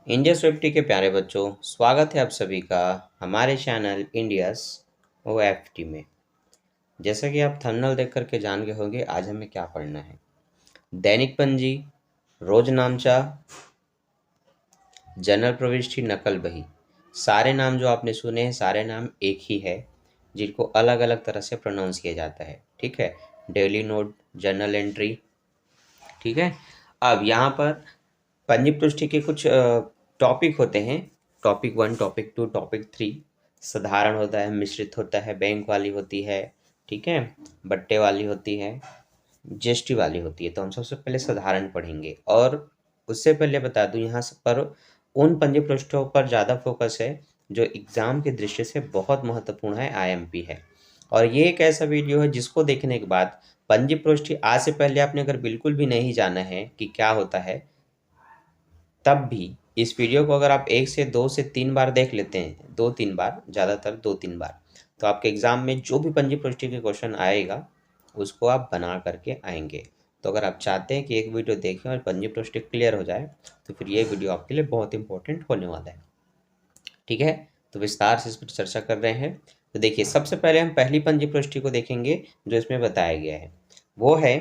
India Swiftie के प्यारे बच्चों, स्वागत है आप सभी का हमारे चैनल इंडियस ओएफटी में। जैसा कि आप थंबनेल देख करके जान गए होंगे, आज हमें क्या पढ़ना है। दैनिक पंजी, रोज नामचा, जनरल प्रविष्टि, नकल बही। सारे नाम जो आपने सुने हैं, सारे नाम एक ही है, जिनको अलग अलग तरह से प्रोनाउंस किया जाता है। ठीक है, डेली नोट, जर्नल एंट्री। ठीक है, अब यहाँ पर पंजी पृष्ठि के कुछ टॉपिक होते हैं। Topic 1, topic 2, topic 3। साधारण होता है, मिश्रित होता है, बैंक वाली होती है, ठीक है, बट्टे वाली होती है, जीएसटी वाली होती है। तो हम सबसे पहले साधारण पढ़ेंगे, और उससे पहले बता दूं यहाँ पर उन पंजी पृष्ठों पर ज़्यादा फोकस है जो एग्ज़ाम की दृष्टि से बहुत महत्वपूर्ण है, आईएमपी है। और ये एक ऐसा वीडियो है जिसको देखने के बाद पंजी पृष्ठ आज से पहले आपने अगर बिल्कुल भी नहीं जाना है कि क्या होता है, तब भी इस वीडियो को अगर आप 1 से 2 से 3 बार देख लेते हैं, 2-3 बार, ज़्यादातर 2-3 बार, तो आपके एग्ज़ाम में जो भी पंजी पृष्ठि के क्वेश्चन आएगा उसको आप बना करके आएंगे। तो अगर आप चाहते हैं कि एक वीडियो देखें और पंजी पृष्ठि क्लियर हो जाए, तो फिर ये वीडियो आपके लिए बहुत इंपॉर्टेंट होने वाला है। ठीक है, तो विस्तार से इस पर चर्चा कर रहे हैं। तो देखिए, सबसे पहले हम पहली पंजी पृष्ठि को देखेंगे जो इसमें बताया गया है। वो है,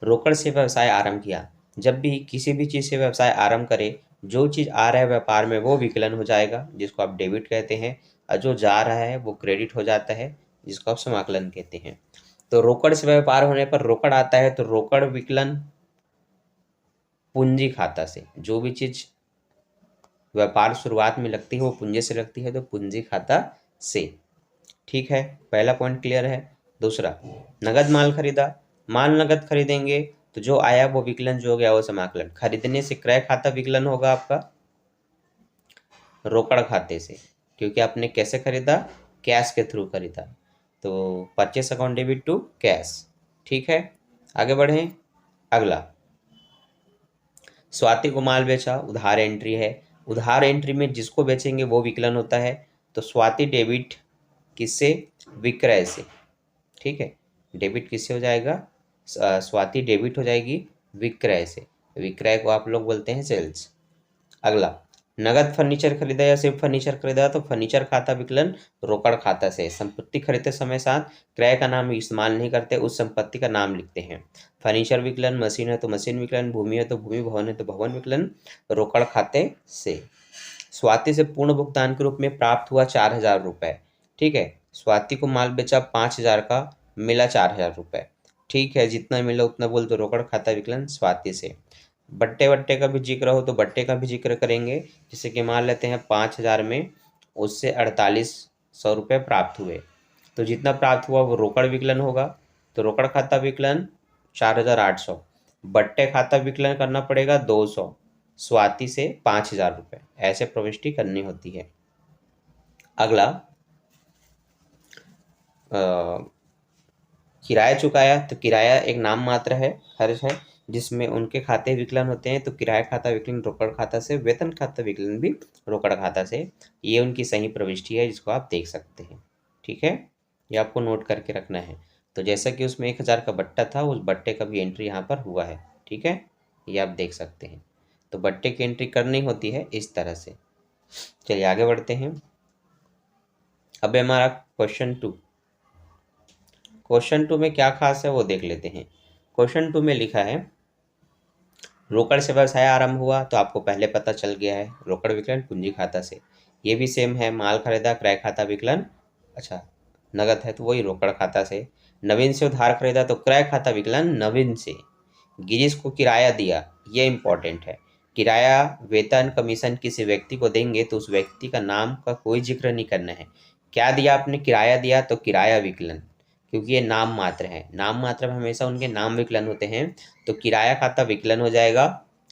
रोकड़ से व्यवसाय आरंभ किया। जब भी किसी भी चीज़ से व्यवसाय आरंभ करें, जो चीज़ आ रहा है व्यापार में वो विकलन हो जाएगा, जिसको आप डेबिट कहते हैं, और जो जा रहा है वो क्रेडिट हो जाता है, जिसको आप समाकलन कहते हैं। तो रोकड़ से व्यापार होने पर रोकड़ आता है, तो रोकड़ विकलन पूंजी खाता से। जो भी चीज़ व्यापार शुरुआत में लगती है वो पूंजी से लगती है, तो पूंजी खाता से। ठीक है, पहला पॉइंट क्लियर है। दूसरा, नगद माल खरीदा। माल नगद खरीदेंगे तो जो आया वो विकलन, जो हो गया वो समाकलन। खरीदने से क्रय खाता विकलन होगा आपका रोकड़ खाते से, क्योंकि आपने कैसे खरीदा, कैश के थ्रू खरीदा, तो purchase account debit to cash. ठीक है, आगे बढ़ें। अगला, स्वाति को माल बेचा, उधार एंट्री है। उधार एंट्री में जिसको बेचेंगे वो विकलन होता है, तो स्वाति डेबिट किससे, विक्रय से। ठीक है, डेबिट किससे हो जाएगा, स्वाति डेबिट हो जाएगी विक्रय से। विक्रय को आप लोग बोलते हैं सेल्स। अगला, नगद फर्नीचर खरीदा या सिर्फ फर्नीचर खरीदा, तो फर्नीचर खाता विकलन रोकड़ खाता से। संपत्ति खरीदते समय साथ क्रय का नाम इस्तेमाल नहीं करते, उस संपत्ति का नाम लिखते हैं। फर्नीचर विकलन, मशीन है तो मशीन विकलन, भूमि है तो भूमि, भवन है तो भवन विकलन, रोकड़ खाते से। स्वाति से पूर्ण भुगतान के रूप में प्राप्त हुआ 4,000 रुपये। ठीक है, स्वाति को माल बेचा 5,000 का, मिला 4,000 रुपये। ठीक है, जितना मिला उतना बोल दो, रोकड़ खाता विकलन स्वाति से। बट्टे बट्टे का भी जिक्र हो तो बट्टे का भी जिक्र करेंगे। जैसे कि मान लेते हैं 5,000 में उससे 4,800 रुपये प्राप्त हुए, तो जितना प्राप्त हुआ वो रोकड़ विकलन होगा, तो रोकड़ खाता विकलन 4,800। बट्टे खाता विकलन करना पड़ेगा 200, स्वाति से 5,000 रुपये, ऐसे प्रविष्टि करनी होती है। अगला, किराया चुकाया, तो किराया एक नाम मात्र है, खर्च है, जिसमें उनके खाते विकलन होते हैं, तो किराया खाता विकलन रोकड़ खाता से, वेतन खाता विकलन भी रोकड़ खाता से। ये उनकी सही प्रविष्टि है, जिसको आप देख सकते हैं। ठीक है, ये आपको नोट करके रखना है। तो जैसा कि उसमें 1,000 का बट्टा था, उस बट्टे का भी एंट्री यहाँ पर हुआ है। ठीक है, ये आप देख सकते हैं। तो बट्टे की एंट्री करनी होती है इस तरह से। चलिए आगे बढ़ते हैं। अब हमारा क्वेश्चन 2। क्वेश्चन 2 में क्या खास है वो देख लेते हैं। क्वेश्चन 2 में लिखा है, रोकड़ से व्यवसाय आरंभ हुआ, तो आपको पहले पता चल गया है, रोकड़ विकलन पूंजी खाता से। ये भी सेम है, माल खरीदा क्रय खाता विकलन, अच्छा नगद है तो वही रोकड़ खाता से। नवीन से उधार खरीदा तो क्रय खाता विकलन नवीन से। गिरीश को किराया दिया, ये इंपॉर्टेंट है। किराया, वेतन, कमीशन किसी व्यक्ति को देंगे तो उस व्यक्ति का नाम का कोई जिक्र नहीं करना है। क्या दिया आपने, किराया दिया, तो किराया विकलन, क्योंकि ये नाम मात्र है, नाम मात्र में हमेशा उनके नाम विकलन होते हैं, तो किराया खाता विकलन हो जाएगा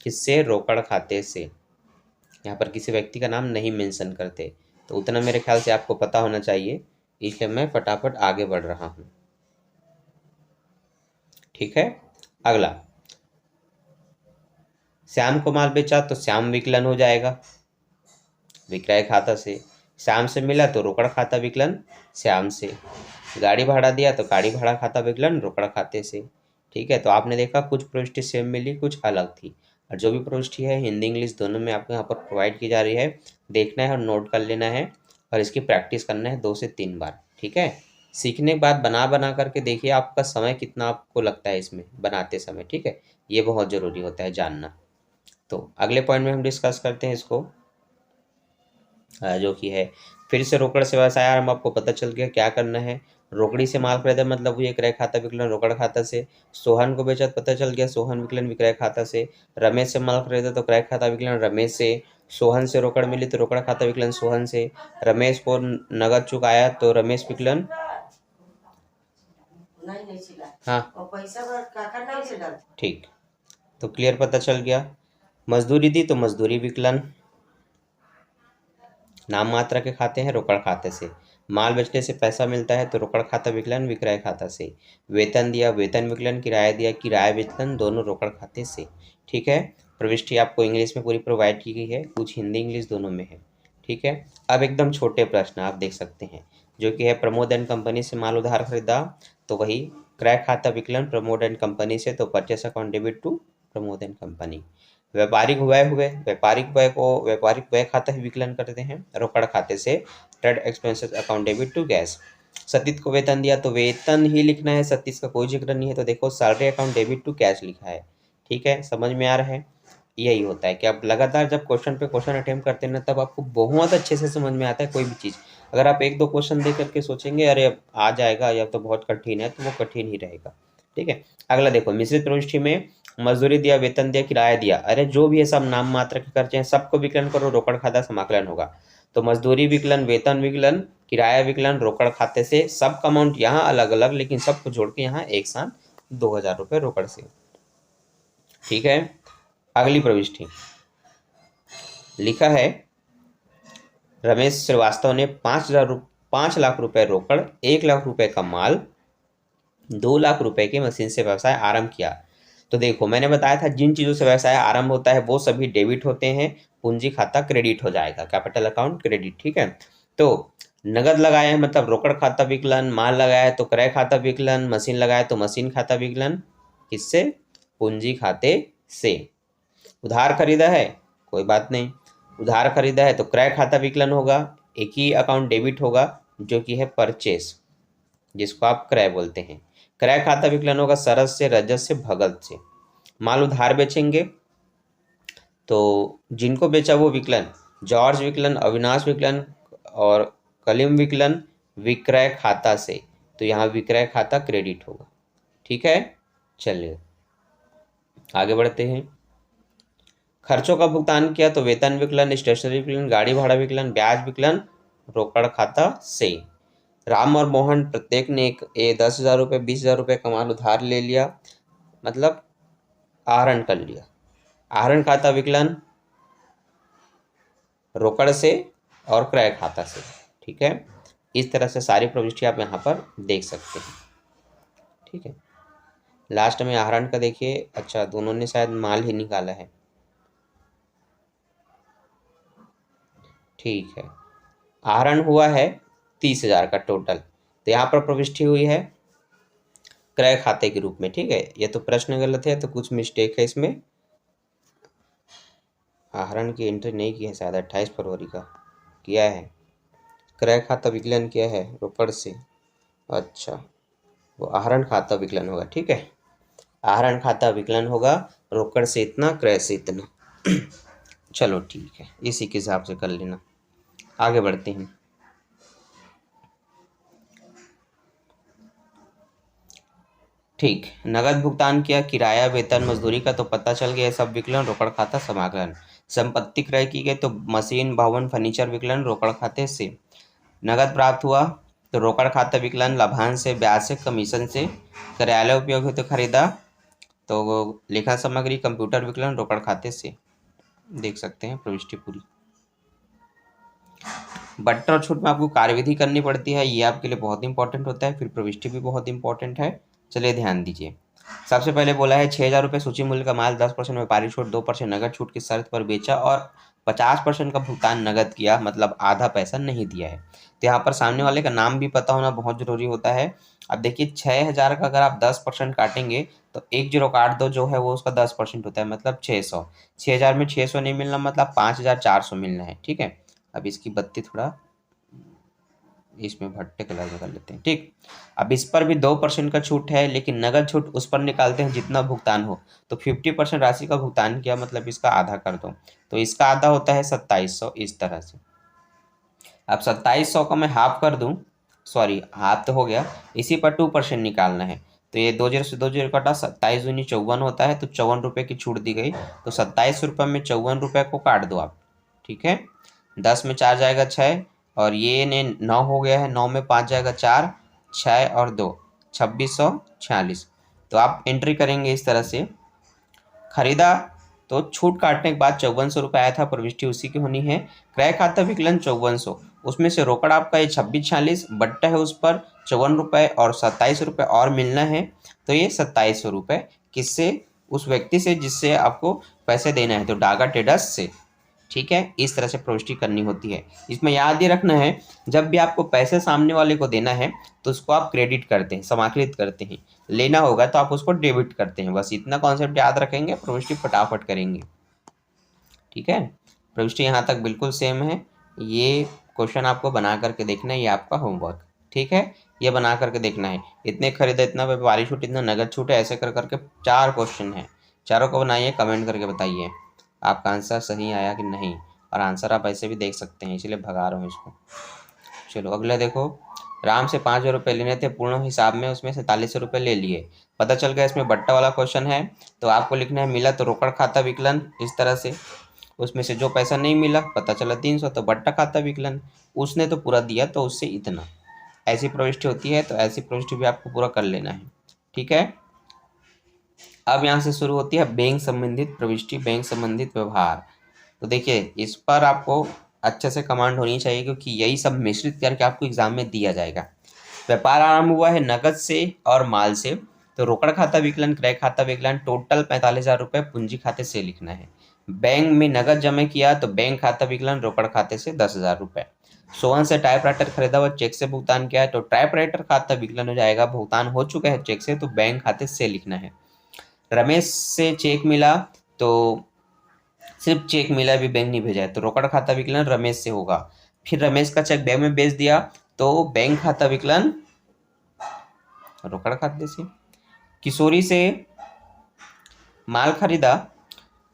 किससे, रोकड़ खाते से। यहाँ पर किसी व्यक्ति का नाम नहीं मेंशन करते, तो उतना मेरे ख्याल से आपको पता होना चाहिए, इसलिए मैं फटाफट आगे बढ़ रहा हूँ। ठीक है, अगला, श्याम को माल बेचा तो श्याम विकलन हो जाएगा विक्रय खाता से। श्याम से मिला तो रोकड़ खाता विकलन श्याम से। गाड़ी भाड़ा दिया तो गाड़ी भाड़ा खाता विकलन रोकड़ खाते से। ठीक है, तो आपने देखा कुछ प्रविष्टि सेम मिली, कुछ अलग थी। और जो भी प्रविष्टि है हिंदी इंग्लिश दोनों में आपको यहाँ पर प्रोवाइड की जा रही है, देखना है और नोट कर लेना है और इसकी प्रैक्टिस करना है 2 से 3 बार। ठीक है, सीखने के बाद बना बना करके देखिए आपका समय कितना आपको लगता है इसमें बनाते समय। ठीक है, ये बहुत ज़रूरी होता है जानना। तो अगले पॉइंट में हम डिस्कस करते हैं इसको, जो कि है फिर से रोकड़ से व्यवसाय आरंभ। आपको पता चल गया क्या करना है। रोकड़ी से माल खरीदा मतलब हुई क्रय खाता विकलन रोकड़ खाता से। सोहन को बेचा पता चल गया सोहन विकलन विक्रय खाता से। रमेश से माल खरीदा तो क्रय खाता विकलन रमेश से। सोहन से रोकड़ मिली तो रोकड़ खाता विकलन सोहन से। रमेश को नगद चुकाया तो रमेश विकलन हाँ ठीक, तो क्लियर पता चल गया। मजदूरी दी तो मजदूरी विकलन नाम मात्रा के खाते हैं रोकड़ खाते से। माल बेचने से पैसा मिलता है तो रोकड़ खाता विकलन विक्रय खाता से। वेतन दिया वेतन विकलन, किराया दिया किराया विकलन, दोनों रोकड़ खाते से। ठीक है, प्रविष्टि आपको इंग्लिश में पूरी प्रोवाइड की गई है, कुछ हिंदी इंग्लिश दोनों में है। ठीक है, अब एकदम छोटे प्रश्न आप देख सकते हैं, जो कि है प्रमोद एंड कंपनी से माल उधार खरीदा तो वही क्रय खाता विकलन प्रमोद एंड कंपनी से, तो purchase account debit to Pramod and company. व्यापारिक व्यय हुए, व्यापारिक व्यय को व्यापारिक व्यय खाता ही विकलन करते हैं रोकड़ खाते से। Trade expenses account debit to cash. Satish को वेतन दिया तो वेतन ही लिखना है, सतीश का कोई जिक्र नहीं है, तो देखो salary account debit to cash लिखा है। ठीक है, समझ में आ रहा है। यही होता है कि आप लगातार जब क्वेश्चन पे क्वेश्चन अटेम्प्ट करते हैं ना, तब आपको बहुत अच्छे से समझ में आता है कोई भी चीज़। अगर आप 1-2 क्वेश्चन देख करके सोचेंगे अरे अब आ जाएगा या तो बहुत कठिन है, तो वो कठिन ही रहेगा। ठीक है, अगला देखो मिश्रित प्रविष्टि में मजदूरी दिया वेतन दिया किराया दिया, अरे जो भी है सब नाम मात्र के खर्चे हैं, सबको विकलन करो, रोकड़ खाता समाकलन होगा। तो मजदूरी विकलन वेतन विकलन किराया विकलन रोकड़ खाते से, सब का अमाउंट यहाँ अलग अलग लेकिन सबको जोड़ के यहाँ एक साथ 2000 रुपये रोकड़ से। ठीक है, अगली प्रविष्टि लिखा है रमेश श्रीवास्तव ने 5 लाख रुपए रोकड़ 1 लाख रुपए का माल 2 लाख रुपए की मशीन से व्यवसाय आरंभ किया। तो देखो मैंने बताया था जिन चीज़ों से व्यवसाय आरंभ होता है वो सभी डेबिट होते हैं, पूंजी खाता क्रेडिट हो जाएगा, कैपिटल अकाउंट क्रेडिट। ठीक है, तो नगद लगाया है मतलब रोकड़ खाता विकलन, माल लगाया है तो क्रय खाता विकलन, मशीन लगाया तो मशीन खाता विकलन, किससे? पूंजी खाते से। उधार खरीदा है कोई बात नहीं, उधार खरीदा है तो क्रय खाता विकलन होगा, एक ही अकाउंट डेबिट होगा जो कि है परचेस, जिसको आप क्रय बोलते हैं। क्रय खाता विकलन होगा सरस से रजत से भगत से। माल उधार बेचेंगे तो जिनको बेचा वो विकलन, जॉर्ज विकलन अविनाश विकलन और कलीम विकलन विक्रय खाता से, तो यहाँ विक्रय खाता क्रेडिट होगा। ठीक है, चलिए आगे बढ़ते हैं। खर्चों का भुगतान किया तो वेतन विकलन स्टेशनरी विकलन गाड़ी भाड़ा विकलन ब्याज विकलन रोकड़ खाता से। राम और मोहन प्रत्येक ने 10,000 रुपये 20,000 रुपये का माल उधार ले लिया, मतलब आहरण कर लिया। आहरण खाता विकलन रोकड़ से और क्रय खाता से। ठीक है, इस तरह से सारी प्रविष्टि आप यहाँ पर देख सकते हैं। ठीक है, लास्ट में आहरण का देखिए, अच्छा दोनों ने शायद माल ही निकाला है। ठीक है, आहरण हुआ है 30,000 का टोटल, तो यहाँ पर प्रविष्टि हुई है क्रय खाते के रूप में। ठीक है, ये तो प्रश्न गलत है तो कुछ मिस्टेक है इसमें, आहरण की एंट्री नहीं की है शायद, 28 फरवरी का किया है। क्रय खाता विकलन किया है रोकड़ से, अच्छा वो आहरण खाता विकलन होगा। ठीक है, आहरण खाता विकलन होगा रोकड़ से इतना क्रय से इतना। चलो ठीक है, इसी के हिसाब से कर लेना। आगे बढ़ते हैं। ठीक, नगद भुगतान किया किराया वेतन मजदूरी का तो पता चल गया सब विकलन रोकड़ खाता समाकलन। संपत्ति क्रय की गई तो मशीन भवन फर्नीचर विकलन रोकड़ खाते से। नगद प्राप्त हुआ तो रोकड़ खाता विकलन लाभांश से ब्याज से कमीशन से। कार्यालय उपयोग है तो खरीदा तो लेखा सामग्री कंप्यूटर विकलन रोकड़ खाते से। देख सकते हैं प्रविष्टि पूरी। बट्टर और छूट में आपको कार्यविधि करनी पड़ती है, ये आपके लिए बहुत इंपॉर्टेंट होता है, फिर प्रविष्टि भी बहुत इंपॉर्टेंट है। चलिए ध्यान दीजिए। सबसे पहले बोला है 6,000 रुपये सूची मूल्य का माल 10% व्यापारी छूट 2% नगद छूट की शर्त पर बेचा और 50% का भुगतान नगद किया, मतलब आधा पैसा नहीं दिया है। तो यहाँ पर सामने वाले का नाम भी पता होना बहुत जरूरी होता है। अब देखिए 6,000 का अगर आप 10% काटेंगे तो 10 काट दो जो है वो उसका 10% होता है, मतलब 600। 6,000 में 600 नहीं मिलना, मतलब 5,400 मिलना है। ठीक है, अब इसकी बत्ती थोड़ा इसमें भट्टे कलर में कर लेते हैं। ठीक, अब इस पर भी 2% का छूट है, लेकिन नगद छूट उस पर निकालते हैं जितना भुगतान हो। तो 50% राशि का भुगतान किया, मतलब इसका आधा कर दो, तो इसका आधा होता है 2700। इस तरह से अब 2700 का मैं हाफ कर दूं, सॉरी हाफ तो हो गया, इसी पर 2% निकालना है। तो ये 2 0 से 2 0 कटा, 27 दूनी 54 होता है, तो 54 रुपये की छूट दी गई। तो 27 रुपये में 54 रुपये को काट दो आप। ठीक है, 10 में 4 जाएगा 6, और ये ने 9 हो गया है, 9 में 5 जाएगा 4, 6 और 2 2646। तो आप एंट्री करेंगे इस तरह से, खरीदा तो छूट काटने के बाद 5400 रुपये आया था, प्रविष्टि उसी की होनी है। क्रय खाता विकलन 5400, उसमें से रोकड़ आपका ये 2646, बट्टा है उस पर 54 रुपये और 27 रुपये और मिलना है। तो ये 2700 रुपये किससे? उस व्यक्ति से जिससे आपको पैसे देना है, तो डागा ट्रेडर्स से। ठीक है, इस तरह से प्रविष्टि करनी होती है। इसमें याद ये रखना है, जब भी आपको पैसे सामने वाले को देना है तो उसको आप क्रेडिट करते हैं, समाकृत करते हैं। लेना होगा तो आप उसको डेबिट करते हैं। बस इतना कॉन्सेप्ट याद रखेंगे, प्रविष्टि फटाफट करेंगे। ठीक है, प्रविष्टि यहाँ तक बिल्कुल सेम है। ये क्वेश्चन आपको बना करके देखना है, ये आपका होमवर्क। ठीक है, ये बना करके देखना है। इतने खरीदा, इतना व्यापारी छूट, इतना नगद छूट है, ऐसे कर करके 4 क्वेश्चन है। चारों को बनाइए, कमेंट करके बताइए आपका आंसर सही आया कि नहीं। और आंसर आप ऐसे भी देख सकते हैं, इसलिए भगा रहा हूँ इसको। चलो अगला देखो, राम से 5,000 रुपये लेने थे पूर्ण हिसाब में, उसमें 4700 रुपये ले लिए। पता चल गया इसमें बट्टा वाला क्वेश्चन है, तो आपको लिखना है मिला तो रोकड़ खाता विकलन, इस तरह से। उसमें से जो पैसा नहीं मिला, पता चला 300, तो बट्टा खाता विकलन। उसने तो पूरा दिया तो उससे इतना। ऐसी प्रविष्टि होती है, तो ऐसी प्रविष्टि भी आपको पूरा कर लेना है। ठीक है, अब यहाँ से शुरू होती है बैंक संबंधित प्रविष्टि, बैंक संबंधित व्यवहार। तो देखिए इस पर आपको अच्छे से कमांड होनी चाहिए, क्योंकि यही सब मिश्रित करके आपको एग्जाम में दिया जाएगा। व्यापार आरंभ हुआ है नगद से और माल से, तो रोकड़ खाता विकलन, क्रय खाता विकलन, टोटल 45,000 रुपये पूंजी खाते से लिखना है। बैंक में नगद जमा किया तो बैंक खाता विकलन, रोकड़ खाते से 10,000 रुपये। सोहन से टाइपराइटर खरीदा व चेक से भुगतान किया, तो टाइपराइटर खाता विकलन हो जाएगा, भुगतान हो चुका है चेक से, तो बैंक खाते से लिखना है। रमेश से चेक मिला, तो सिर्फ चेक मिला, भी बैंक नहीं भेजा है, तो रोकड़ खाता विकलन रमेश से होगा। फिर रमेश का चेक बैंक में भेज दिया, तो बैंक खाता विकलन रोकड़ खाते से। किशोरी से माल खरीदा,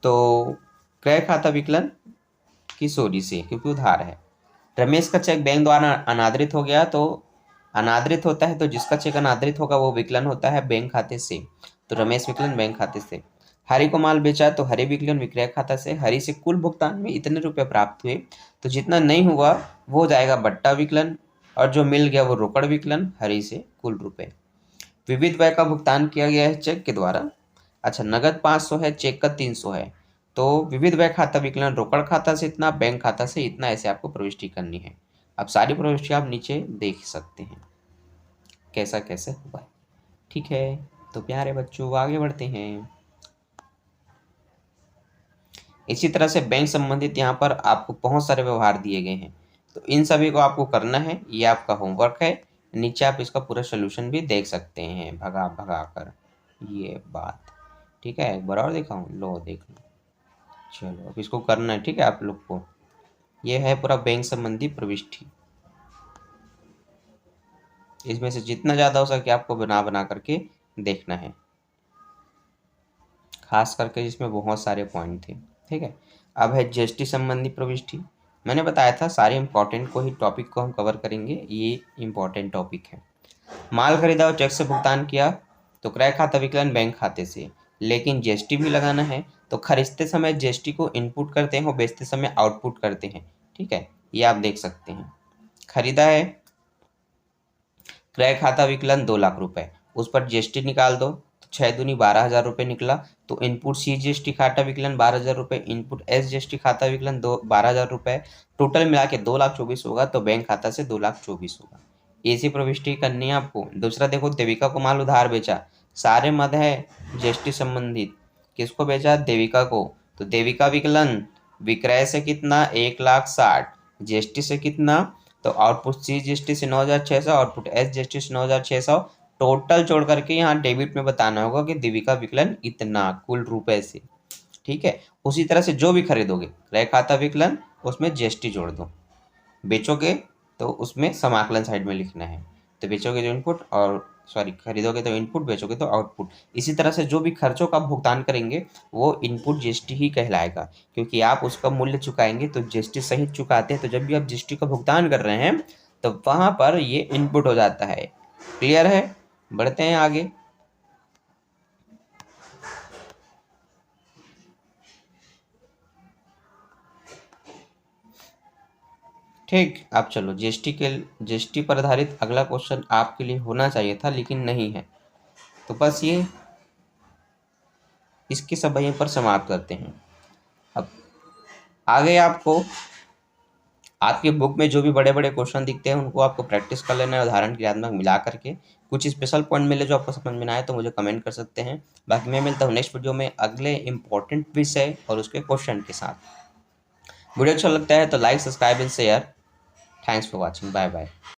तो क्रय खाता विकलन किशोरी से, क्योंकि उधार है। रमेश का चेक बैंक द्वारा अनादरित हो गया, तो अनादरित होता है, तो जिसका चेक अनादरित होगा वो विकलन होता है बैंक खाते से, तो रमेश विकलन बैंक खाते से। हरि को माल बेचा, तो हरि विकलन विक्रय खाता से। हरि से कुल भुगतान में इतने रुपए प्राप्त हुए, तो जितना नहीं हुआ वो हो जाएगा बट्टा विकलन, और जो मिल गया वो रोकड़ विकलन, हरि से कुल रुपए। विविध व्यय का भुगतान किया गया है चेक के द्वारा। अच्छा, नगद 500 है, चेक का 300 है, तो विविध व्यय खाता विकलन रोकड़ खाता से इतना, बैंक खाता से इतना, ऐसे आपको प्रविष्टि करनी है। अब सारी प्रविष्टि आप नीचे देख सकते हैं कैसा कैसे हुआ है। ठीक है, तो प्यारे बच्चों आगे बढ़ते हैं। इसी तरह से बैंक संबंधित यहाँ पर आपको बहुत सारे व्यवहार दिए गए हैं, तो इन सभी को आपको करना है, ये आपका होमवर्क है। नीचे आप इसका पूरा सोल्यूशन भी देख सकते हैं भगा भगा कर, ये बात। ठीक है, एक बार और दिखाऊं, लो देख लो। चलो अब इसको करना है, ठीक है आप लोग को। ये है पूरा बैंक संबंधी प्रविष्टि, इसमें से जितना ज़्यादा हो सके आपको बना बना करके देखना है, खास करके जिसमें बहुत सारे पॉइंट थे। ठीक है, अब है जीएसटी संबंधी प्रविष्टि। मैंने बताया था सारे इंपॉर्टेंट को ही टॉपिक को हम कवर करेंगे, ये इंपॉर्टेंट टॉपिक है। माल खरीदा और चेक से भुगतान किया, तो क्रय खाता विकलन बैंक खाते से, लेकिन जीएसटी भी लगाना है, तो खरीदते समय जीएसटी को इनपुट करते हैं और बेचते समय आउटपुट करते हैं। ठीक है, ये आप देख सकते हैं। खरीदा है क्रय खाता विकलन 2,00,000 रुपए, उस पर जीएसटी निकाल दो, तो 6 दूनी 12,000 रुपये निकला। तो इनपुट सी जीएसटी खाता विकलन 12,000 रुपये, इनपुट एस जीएसटी खाता विकलन 12,000 रुपये, टोटल मिला के 2,24,000 होगा, तो बैंक खाता से 2,24,000 होगा। ऐसी प्रविष्टि करनी है आपको। दूसरा देखो, देविका को माल उधार बेचा, सारे मद है जीएसटी संबंधित, किसको बेचा? देविका को। तो देविका विकलन विक्रय से कितना? 1,60,000, जीएसटी से कितना? तो आउटपुट सी जीएसटी से 9,600, आउटपुट एस जीएसटी से 9,600, टोटल जोड़ करके यहाँ डेबिट में बताना होगा कि देविका विकलन इतना कुल रुपए से। ठीक है, उसी तरह से जो भी खरीदोगे क्रय खाता विकलन, उसमें जीएसटी जोड़ दो। बेचोगे तो उसमें समाकलन साइड में लिखना है। तो बेचोगे तो इनपुट, और सॉरी खरीदोगे तो इनपुट, बेचोगे तो आउटपुट। इसी तरह से जो भी खर्चों का भुगतान करेंगे वो इनपुट जीएसटी ही कहलाएगा, क्योंकि आप उसका मूल्य चुकाएंगे तो जीएसटी सहित चुकाते हैं। तो जब भी आप जीएसटी का भुगतान कर रहे हैं तो वहाँ पर ये इनपुट हो जाता है। क्लियर है? बढ़ते हैं आगे। ठीक, अब चलो जीएसटी पर आधारित अगला क्वेश्चन आपके लिए होना चाहिए था लेकिन नहीं है, तो बस ये इसके सब वहीं पर समाप्त करते हैं। अब आगे आपको आपकी बुक में जो भी बड़े बड़े क्वेश्चन दिखते हैं उनको आपको प्रैक्टिस कर लेना है, उदाहरण क्रियात्मक मिला करके। कुछ स्पेशल पॉइंट मिले जो आपको समझ में ना आए तो मुझे कमेंट कर सकते हैं। बाकी मैं मिलता हूँ नेक्स्ट वीडियो में अगले इंपॉर्टेंट विषय और उसके क्वेश्चन के साथ। वीडियो अच्छा लगता है तो like, subscribe and share. Thanks for watching, bye bye.